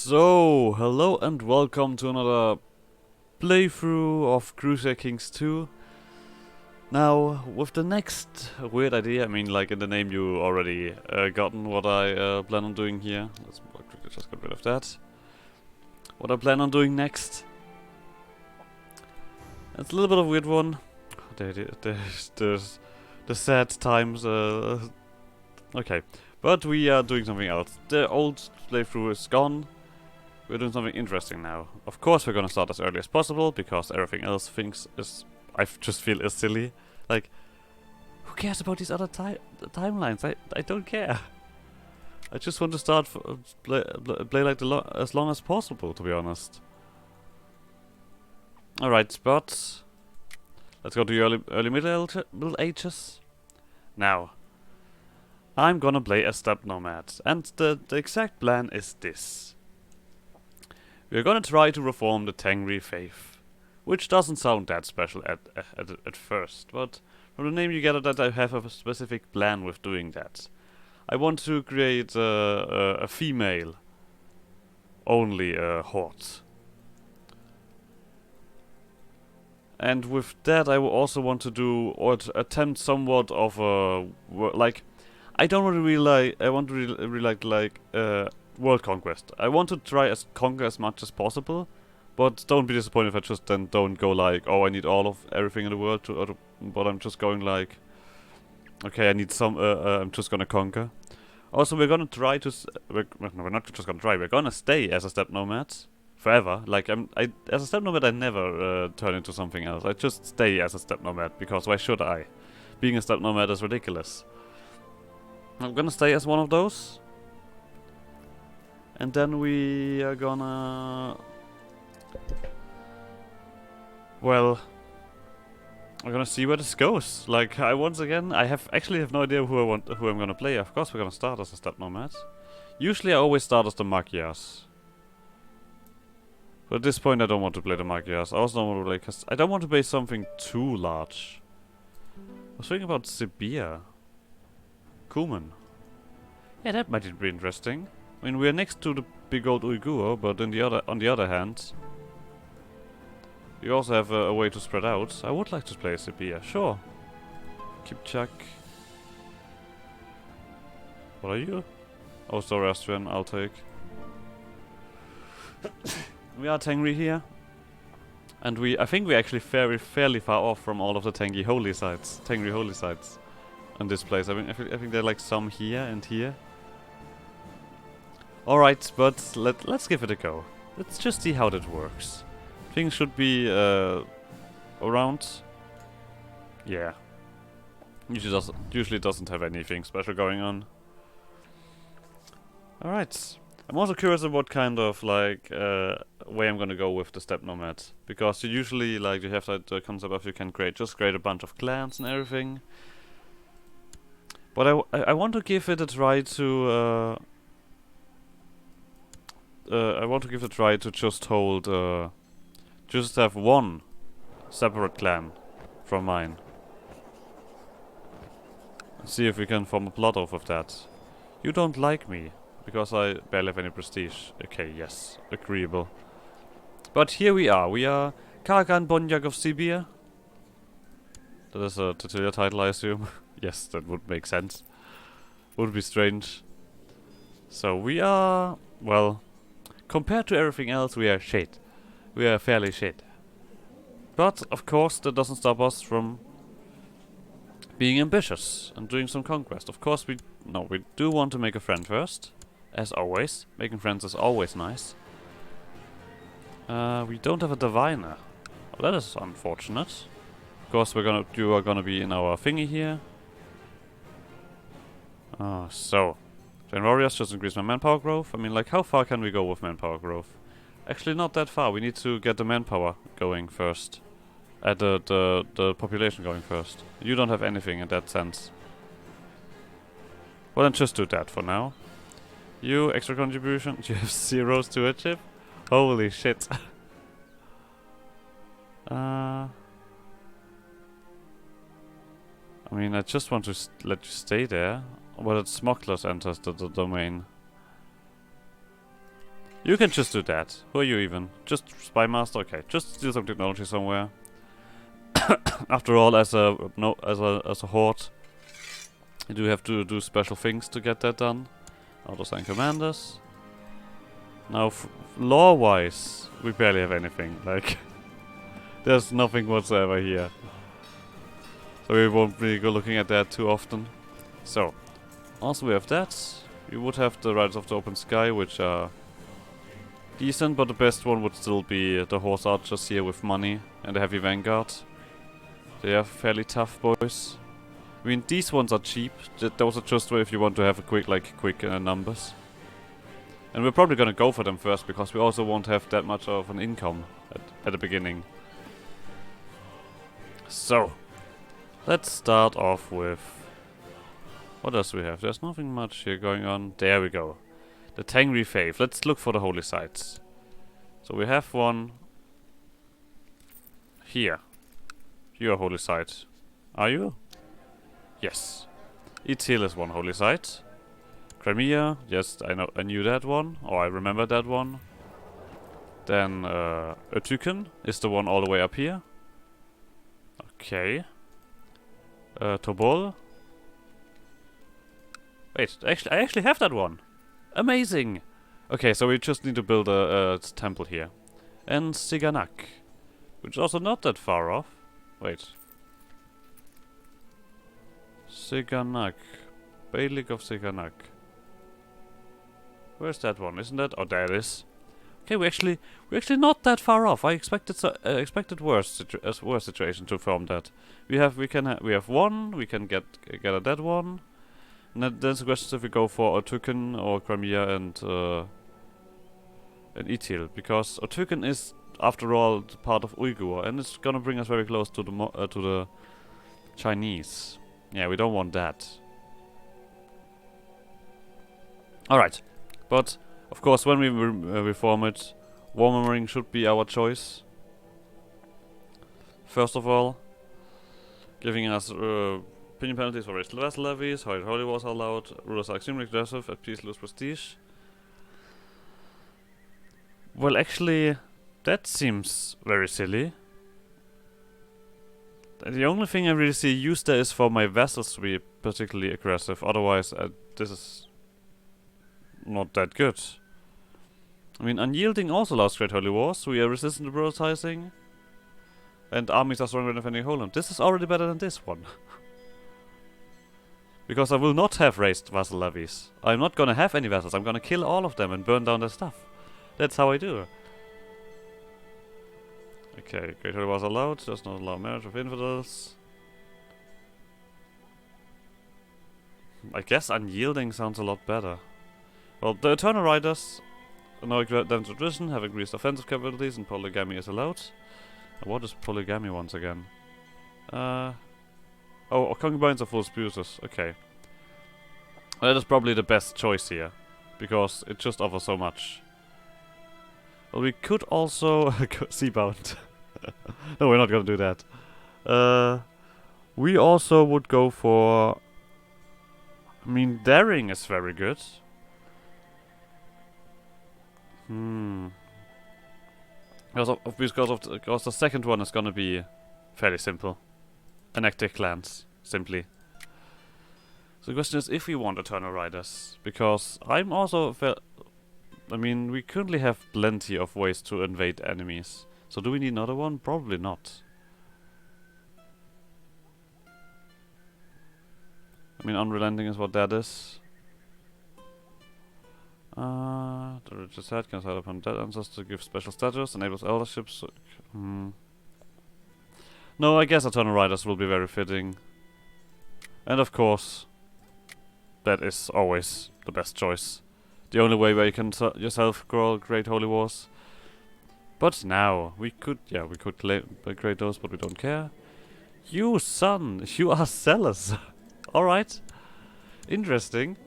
So, hello and welcome to another playthrough of Crusader Kings 2. Now, with the next weird idea, I mean, like in the name you already gotten what I plan on doing here. Let's quickly just get rid of that. What I plan on doing next. It's a little bit of a weird one. The sad times. Okay, but we are doing something else. The old playthrough is gone. We're doing something interesting now. Of course we're gonna start as early as possible, because everything else I just feel is silly. Like, who cares about these other timelines? I don't care. I just want to start play like as long as possible, to be honest. Alright, but let's go to the early middle ages. Now, I'm gonna play a steppe nomad, and the exact plan is this. We're gonna try to reform the Tengri faith, which doesn't sound that special at first, but from the name you get that I have a specific plan with doing that. I want to create a female only horde. And with that I also want to do, or attempt somewhat of a, like, I don't want to really I want to really like world conquest. I want to try conquer as much as possible, but don't be disappointed if I just then don't go like, oh, I need all of everything in the world but I'm just going like, okay, I need some, I'm just gonna conquer. Also, we're gonna try to, we're not just gonna try, we're gonna stay as a steppe nomad forever. Like, as a steppe nomad I never turn into something else. I just stay as a steppe nomad, because why should I? Being a steppe nomad is ridiculous. I'm gonna stay as one of those. And then we are gonna... Well... I'm gonna see where this goes. Like, once again, I actually have no idea who I'm gonna play. Of course we're gonna start as a steppe nomad. Usually I always start as the Magyars. But at this point I don't want to play the Magyars. I also don't want to play... Cause I don't want to play something too large. I was thinking about Sibir. Kuman. Yeah, that might be interesting. I mean, we're next to the big old Uyghur, but on the other hand, you also have a way to spread out. I would like to play Sibir, sure. Kipchak. What are you? Oh, Zoroastrian, I'll take. We are Tengri here, and I think we're actually fairly far off from all of the Tengri holy sites in this place. I mean, I think there are like some here and here. Alright, but let's give it a go. Let's just see how that works. Things should be around. Yeah. Usually doesn't have anything special going on. Alright. I'm also curious about what kind of like way I'm gonna go with the steppe nomad. Because you usually like you have the concept of you can create a bunch of clans and everything. But I want to give it a try to just hold, just have one separate clan from mine. See if we can form a plot off of that. You don't like me, because I barely have any prestige. Okay, yes, agreeable. But here we are Kagan Bonyak of Sibir. That is a tutorial title, I assume. Yes, that would make sense. Would be strange. So we are, well... Compared to everything else, we are shit. We are fairly shit. But, of course, that doesn't stop us from being ambitious and doing some conquest. Of course, we do want to make a friend first. As always. Making friends is always nice. We don't have a diviner. Well, that is unfortunate. Of course, you are gonna be in our thingy here. So... Giant warriors just increase my manpower growth. I mean, like, how far can we go with manpower growth? Actually, not that far. We need to get the manpower going first. The population going first. You don't have anything in that sense. Well, then just do that for now. You, extra contribution. You have zeros to a chip? Holy shit. I mean, I just want to let you stay there. But it's Smoklas enters the domain. You can just do that. Who are you even? Just spy master? Okay, just steal some technology somewhere. After all, as a horde, you do have to do special things to get that done. Auto-assign commanders. Now, lore-wise, we barely have anything. Like, there's nothing whatsoever here. So we won't really go looking at that too often. So, also we have that. We would have the Riders of the Open Sky, which are decent, but the best one would still be the Horse Archers here with money and the Heavy Vanguard. They are fairly tough boys. I mean, these ones are cheap. Those are just if you want to have a quick numbers. And we're probably gonna go for them first because we also won't have that much of an income at the beginning. So, let's start off with... What else do we have? There's nothing much here going on. There we go. The Tengri Faith. Let's look for the holy sites. So we have one... here. You're a holy site. Are you? Yes. Itil is one holy site. Crimea, yes, I knew that one, or I remember that one. Then Ötüken is the one all the way up here. Okay. Tobol. Wait, I actually have that one. Amazing. Okay, so we just need to build a temple here. And Siganak, which is also not that far off. Wait. Siganak. Beylik of Siganak. Where's that one? Isn't that? Oh, there it is. Okay, we're actually not that far off. I expected worse situation to form that. We have one. We can get a dead one. And then there's the question if we go for Ötüken or Crimea and Itil, because Ötüken is after all part of Uyghur, and it's gonna bring us very close to the Chinese. Yeah, we don't want that. All right. But, of course, when we reform it, Warmongering should be our choice. First of all, giving us opinion penalties for racial vessel levies, holy wars are allowed, rulers are extremely aggressive, at peace lose prestige. Well, actually, that seems very silly. The only thing I really see used there is for my vassals to be particularly aggressive, otherwise this is not that good. I mean, unyielding also allows great holy wars. We are resistant to prioritizing, and armies are stronger than defending Holland. This is already better than this one. Because I will not have raised vassal levies. I'm not gonna have any vassals. I'm gonna kill all of them and burn down their stuff. That's how I do. Okay, great holy wars allowed. Does not allow marriage of infidels. I guess unyielding sounds a lot better. Well, the Eternal Riders, no damage tradition, have increased offensive capabilities, and polygamy is allowed. What is polygamy once again? Oh, concubines are full spruces. Okay. That is probably the best choice here, because it just offers so much. Well, we could also go seabound. No, we're not gonna do that. We also would go for... I mean, daring is very good. Because the second one is gonna be fairly simple. Enactic clans, simply. So the question is if we want Eternal Riders, because I'm also I mean, we currently have plenty of ways to invade enemies. So do we need another one? Probably not. I mean, unrelenting is what that is. The richest head can set upon dead ancestors to give special status, enables elderships. No, I guess Eternal Riders will be very fitting. And of course, that is always the best choice. The only way where you can yourself grow great holy wars. But now, we could create those, but we don't care. You son, you are zealous. Alright. Interesting.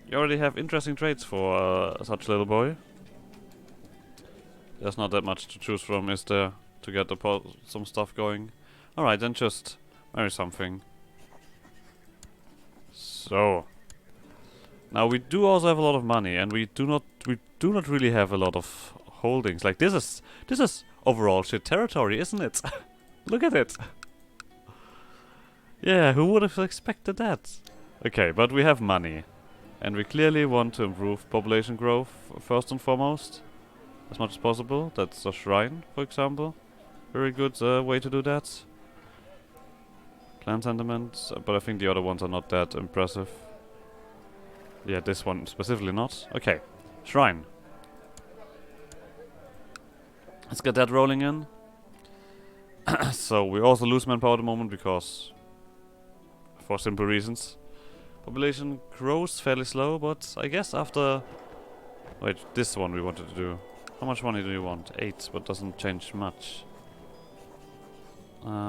You already have interesting traits for such a little boy. There's not that much to choose from, is there? To get some stuff going. Alright, then just marry something. So. Now we do also have a lot of money, and we do do not really have a lot of holdings. Like this is overall shit territory, isn't it? Look at it. Yeah, who would have expected that? Okay, but we have money. And we clearly want to improve population growth first and foremost. As much as possible. That's a shrine, for example. Very good way to do that. Clan sentiments, but I think the other ones are not that impressive. Yeah, this one specifically not. Okay, shrine. Let's get that rolling in. So we also lose manpower at the moment because, for simple reasons, population grows fairly slow. But I guess after, wait, this one we wanted to do. How much money do you want? 8, but doesn't change much.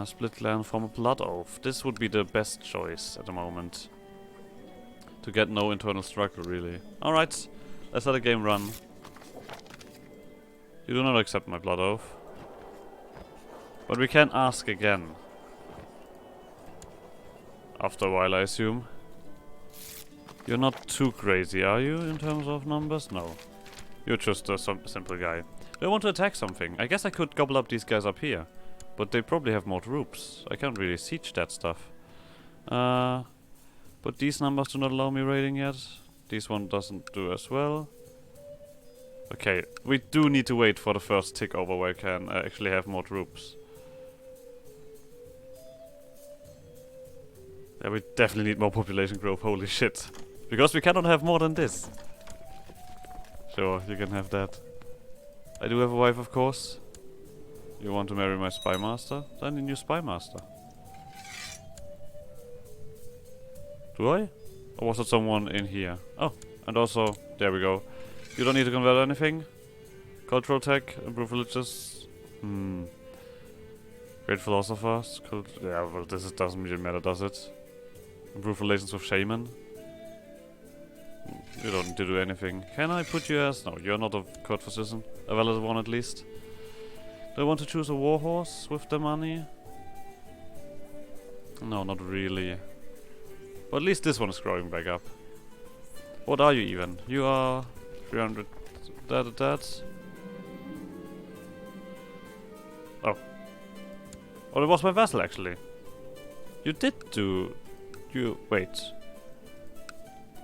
Split land from a blood oath. This would be the best choice at the moment. To get no internal struggle, really. Alright, let's let the game run. You do not accept my blood oath. But we can ask again. After a while, I assume. You're not too crazy, are you, in terms of numbers? No. You're just a simple guy. Do I want to attack something? I guess I could gobble up these guys up here. But they probably have more troops. I can't really siege that stuff. But these numbers do not allow me raiding yet. This one doesn't do as well. Okay, we do need to wait for the first tick over where I can actually have more troops. Yeah, we definitely need more population growth, holy shit. Because we cannot have more than this. Sure, you can have that. I do have a wife, of course. You want to marry my spy master? Then a new spy master. Do I? Or was it someone in here? Oh, and also, there we go. You don't need to convert anything. Cultural tech, improve religious. Great philosophers. Yeah, well, this doesn't really matter, does it? Improve relations with shaman. You don't need to do anything. Can I put you as... No, you're not a court physician. A valid one at least. Do I want to choose a warhorse with the money? No, not really. But at least this one is growing back up. What are you even? You are 300... that. Oh. Oh, it was my vassal actually. You did do... You... Wait.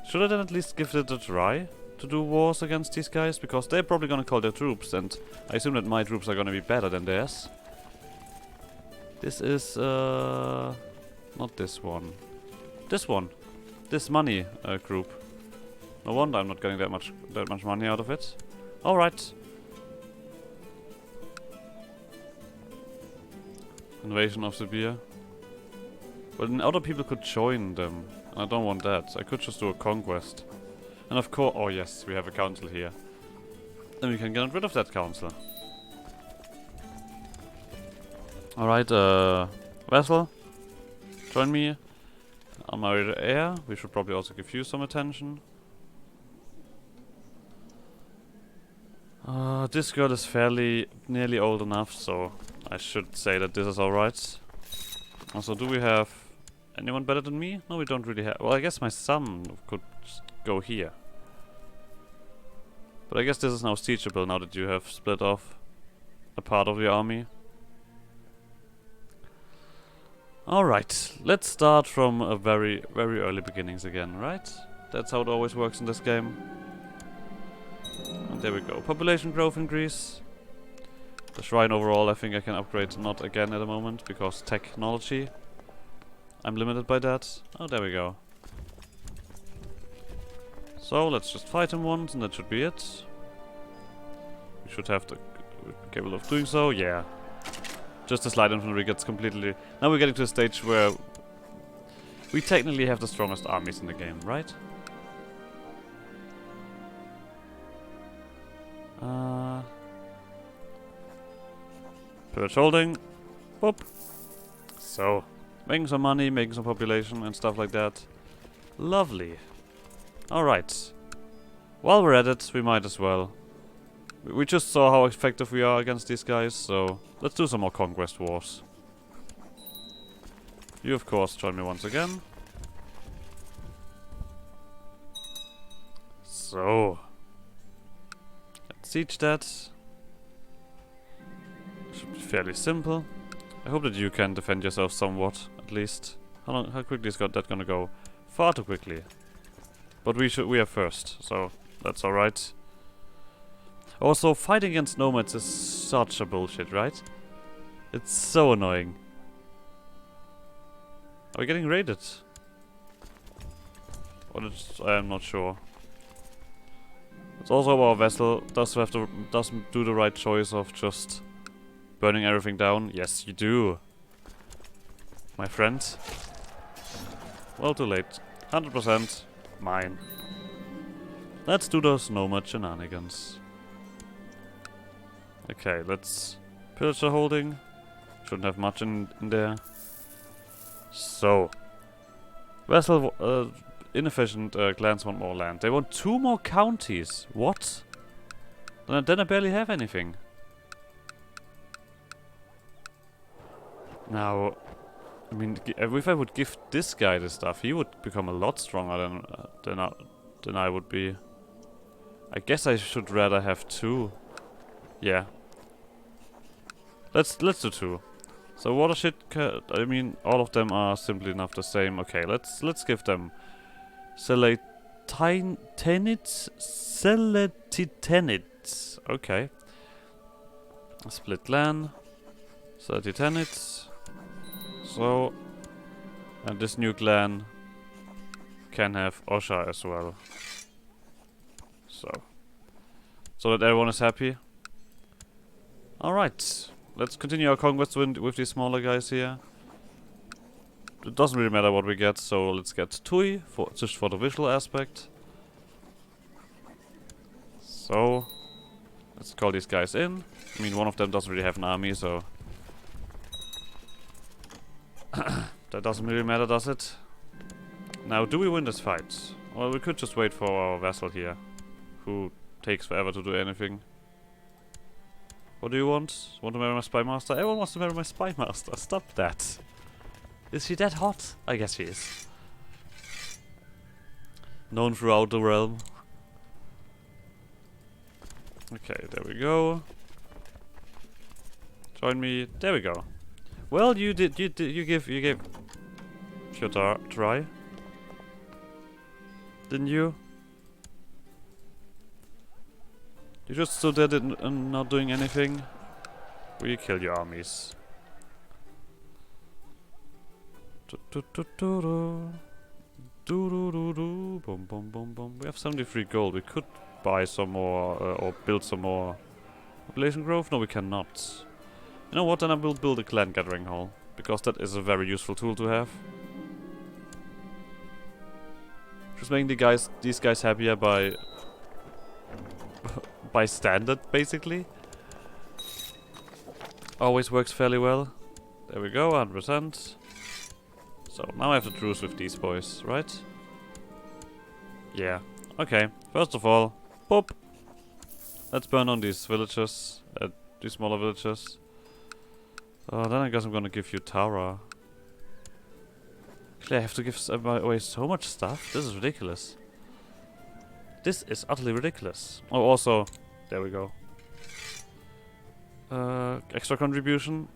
Should I then at least give it a try? To do wars against these guys? Because they're probably gonna call their troops, and I assume that my troops are gonna be better than theirs. This is, not this one. This one. This money group. No wonder I'm not getting that much money out of it. Alright. Invasion of Siberia. But then other people could join them. I don't want that. I could just do a conquest. And of course... Oh yes, we have a council here. Then we can get rid of that council. Alright, vassal. Join me. Unmarried heir. We should probably also give you some attention. This girl is fairly nearly old enough, so I should say that this is alright. Also, do we have anyone better than me? No, we don't really have... Well, I guess my son could just go here. But I guess this is now siegeable now that you have split off a part of your army. Alright, let's start from a very, very early beginnings again, right? That's how it always works in this game. And there we go. Population growth increase. The shrine overall I think I can upgrade not again at the moment because technology. I'm limited by that. Oh, there we go. So let's just fight him once and that should be it. We should have the capable of doing so, yeah. Just the light infantry gets completely... Now we're getting to a stage where we technically have the strongest armies in the game, right? Pillage holding. Boop. So, making some money, making some population and stuff like that. Lovely. Alright. While we're at it, we might as well. We just saw how effective we are against these guys, so let's do some more conquest wars. You, of course, join me once again. So. Siege that. Should be fairly simple. I hope that you can defend yourself somewhat, at least. How quickly is that gonna go? Far too quickly. But we are first, so that's alright. Also, fighting against nomads is such a bullshit, right? It's so annoying. Are we getting raided? I am not sure. It's also our vessel doesn't do the right choice of just burning everything down. Yes, you do, my friend. Well, too late. 100% mine. Let's do those nomad shenanigans. Okay, let's pillage the holding. Shouldn't have much in there. So, vessel inefficient clans want more land. They want 2 more counties. What? Then I barely have anything. Now, I mean, if I would give this guy this stuff, he would become a lot stronger than I would be. I guess I should rather have 2. Yeah. Let's do 2. So watershed, I mean, all of them are simply enough the same. Okay, let's give them Seletitenids. Okay. Split clan. Seletitenids. So, and this new clan can have Osha as well. So that everyone is happy. Alright, let's continue our conquest with these smaller guys here. It doesn't really matter what we get, so let's get Tui, just for the visual aspect. So, let's call these guys in. I mean, one of them doesn't really have an army, so that doesn't really matter, does it? Now, do we win this fight? Well, we could just wait for our vassal here, who takes forever to do anything. What do you want? Want to marry my spy master? Everyone wants to marry my spy master. Stop that. Is she that hot? I guess she is. Known throughout the realm. Okay, there we go. Join me. There we go. Well, you gave your try. Didn't you? You just stood there and not doing anything. We kill your armies. We have 73 gold. We could buy some more or build some more population growth. No, we cannot. You know what? Then I will build a clan gathering hall, because that is a very useful tool to have. Just making these guys happier by by standard, basically. Always works fairly well. There we go, 100%. So now I have to truce with these boys, right? Yeah. Okay. First of all, pop. Let's burn on these villages, these smaller villages. Then I guess I'm gonna give you Tara. Actually, I have to give away so much stuff. This is ridiculous. This is utterly ridiculous. Oh, also, there we go. Extra contribution.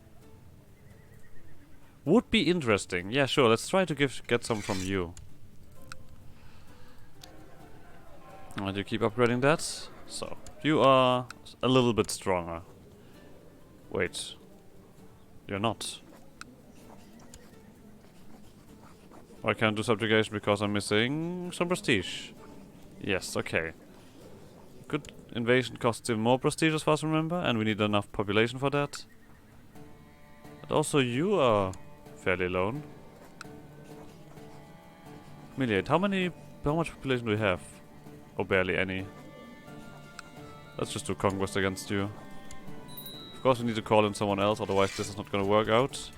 Would be interesting. Yeah, sure. Let's try to get some from you. And you keep upgrading that. So, you are a little bit stronger. Wait. You're not. I can't do subjugation because I'm missing some prestige. Yes, okay. Good invasion costs even more prestige as far as I remember, and we need enough population for that. But also you are fairly lone. Humiliate, how much population do we have? Oh, barely any. Let's just do conquest against you. Of course we need to call in someone else, otherwise this is not gonna work out.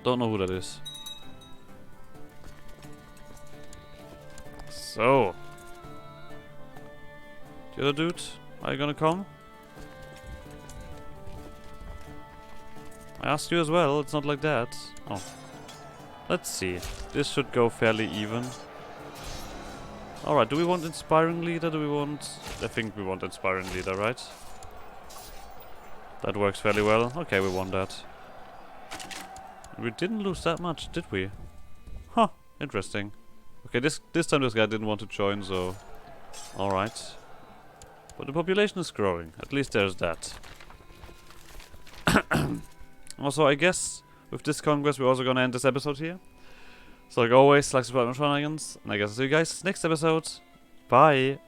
Don't know who that is. So. The other dude, are you gonna come? I asked you as well, it's not like that. Oh. Let's see. This should go fairly even. Alright, do we want inspiring leader? Do we want... I think we want inspiring leader, right? That works fairly well. Okay, we want that. We didn't lose that much, did we? Huh, interesting. Okay, this time this guy didn't want to join, so... Alright. But the population is growing. At least there's that. Also, I guess with this conquest we're also gonna end this episode here. So like always, like, subscribe, and shenanigans. And I guess I'll see you guys next episode. Bye!